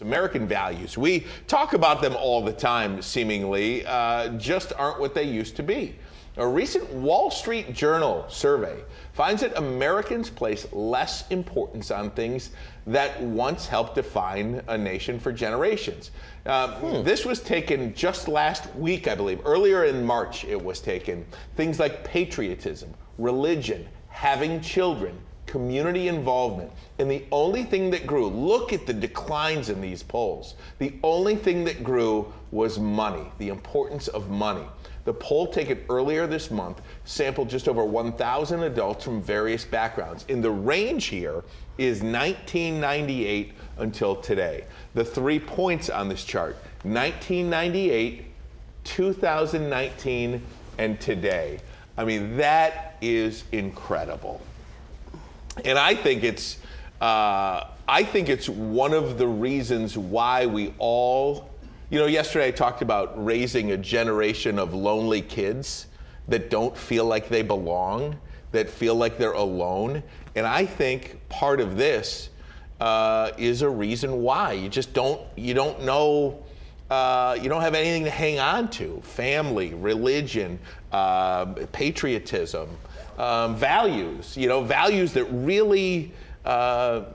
American values. We talk about them all the time, seemingly, just aren't what they used to be. A recent Wall Street Journal survey finds that Americans place less importance on things that once helped define a nation for generations. This was taken just last week, I believe. Earlier in March, it was taken. Things like patriotism, religion, having children, community involvement, and the only thing that grew, look at the declines in these polls, the only thing that grew was money, the importance of money. The poll taken earlier this month sampled just over 1,000 adults from various backgrounds. And the range here is 1998 until today. The 3 points on this chart, 1998, 2019, and today. I mean, that is incredible. And I think it's one of the reasons why we all, yesterday I talked about raising a generation of lonely kids that don't feel like they belong, that feel like they're alone. And I think part of this is a reason why. You don't know, you don't have anything to hang on to. Family, religion, patriotism. Values, values that really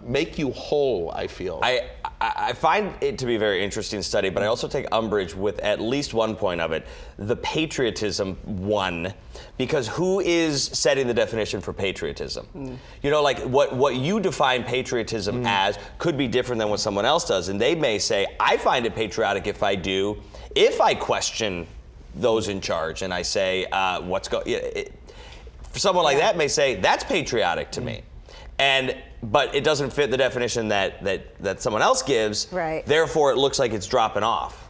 make you whole, I feel. I find it to be a very interesting study, but I also take umbrage with at least one point of it, the patriotism one, because who is setting the definition for patriotism? Like what you define patriotism as could be different than what someone else does, and they may say, I find it patriotic if I question those in charge, and I say, someone like that may say, that's patriotic to me. But it doesn't fit the definition that someone else gives. Right. Therefore, it looks like it's dropping off.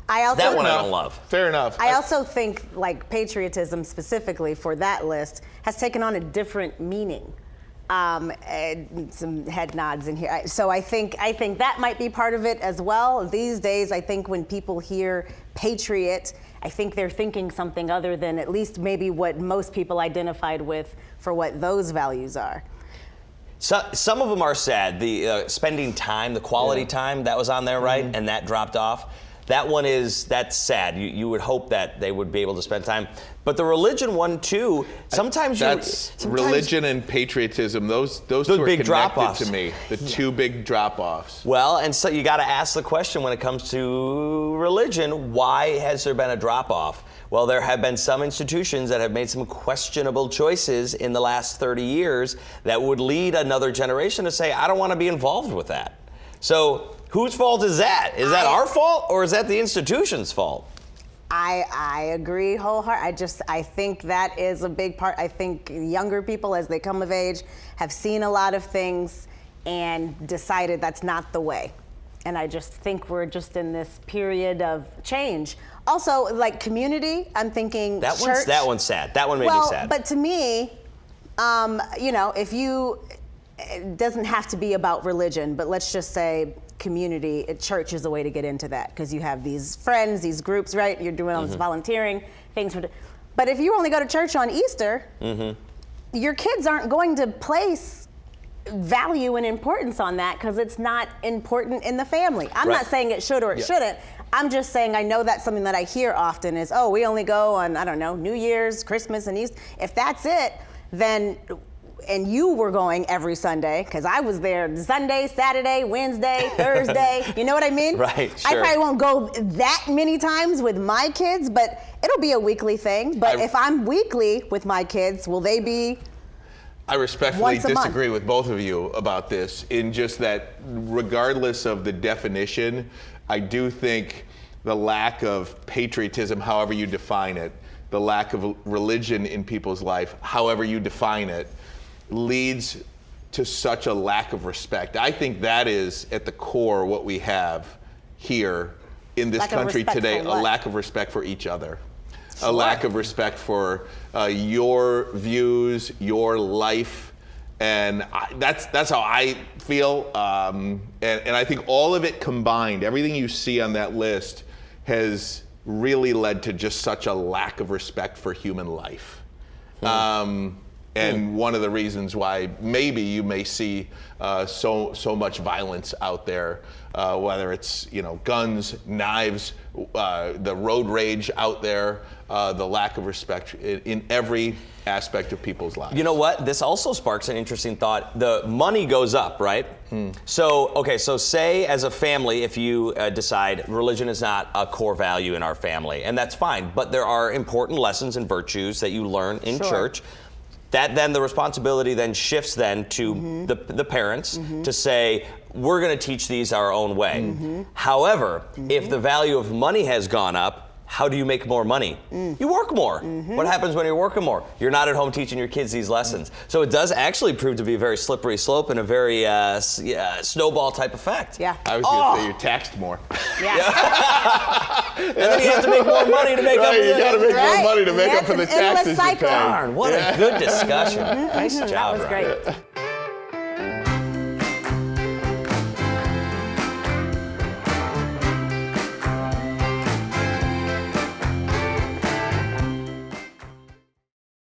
That one I don't love. Fair enough. I also think patriotism specifically for that list has taken on a different meaning. And some head nods in here. So I think that might be part of it as well. These days, I think when people hear patriot, I think they're thinking something other than at least maybe what most people identified with for what those values are. So, some of them are sad. The spending time, the quality time, that was on there, right? And that dropped off. That's sad. You would hope that they would be able to spend time. But the religion one too, sometimes religion and patriotism, those two are big connected drop-offs to me. The two big drop-offs. Well, and so you got to ask the question when it comes to religion, why has there been a drop-off? Well, there have been some institutions that have made some questionable choices in the last 30 years that would lead another generation to say, I don't want to be involved with that. So whose fault is that? Is that our fault, or is that the institution's fault? I agree wholeheartedly. I think that is a big part. I think younger people, as they come of age, have seen a lot of things and decided that's not the way. And I just think we're just in this period of change. Also, like community, I'm thinking church. That one's sad. That one made me sad. But to me, it doesn't have to be about religion, but let's just say community, church is a way to get into that, because you have these friends, these groups, right? You're doing all this volunteering things. But if you only go to church on Easter, your kids aren't going to place value and importance on that because it's not important in the family. I'm not saying it should or it shouldn't. I'm just saying I know that's something that I hear often is, we only go on, I don't know, New Year's, Christmas, and Easter. If that's it, then, and you were going every Sunday, because I was there Sunday, Saturday, Wednesday, Thursday, you know what I mean? Right, sure. I probably won't go that many times with my kids, but it'll be a weekly thing. But if I'm weekly with my kids, will they be I respectfully disagree with both of you about this, in just that regardless of the definition, I do think the lack of patriotism, however you define it, the lack of religion in people's life, however you define it, leads to such a lack of respect. I think that is at the core what we have here in this country today, a lack of respect for each other. A lack of respect for your views, your life, and that's how I feel. And I think all of it combined, everything you see on that list, has really led to just such a lack of respect for human life. And one of the reasons why maybe you may see so much violence out there, whether it's guns, knives, the road rage out there, the lack of respect in every aspect of people's lives. You know what? This also sparks an interesting thought. The money goes up, right? So say as a family, if you decide religion is not a core value in our family, and that's fine, but there are important lessons and virtues that you learn in church. That then the responsibility then shifts then to the parents to say, we're going to teach these our own way. However, if the value of money has gone up, how do you make more money? You work more. What happens when you're working more? You're not at home teaching your kids these lessons. So it does actually prove to be a very slippery slope and a very snowball type effect. Yeah. I was going to say you're taxed more. Yeah. And then you have to make more money to make up for You got to make more money to make up That's for the an endless taxes you cycle. pay. Darn, what a good discussion. Nice job, That was Ryan. great.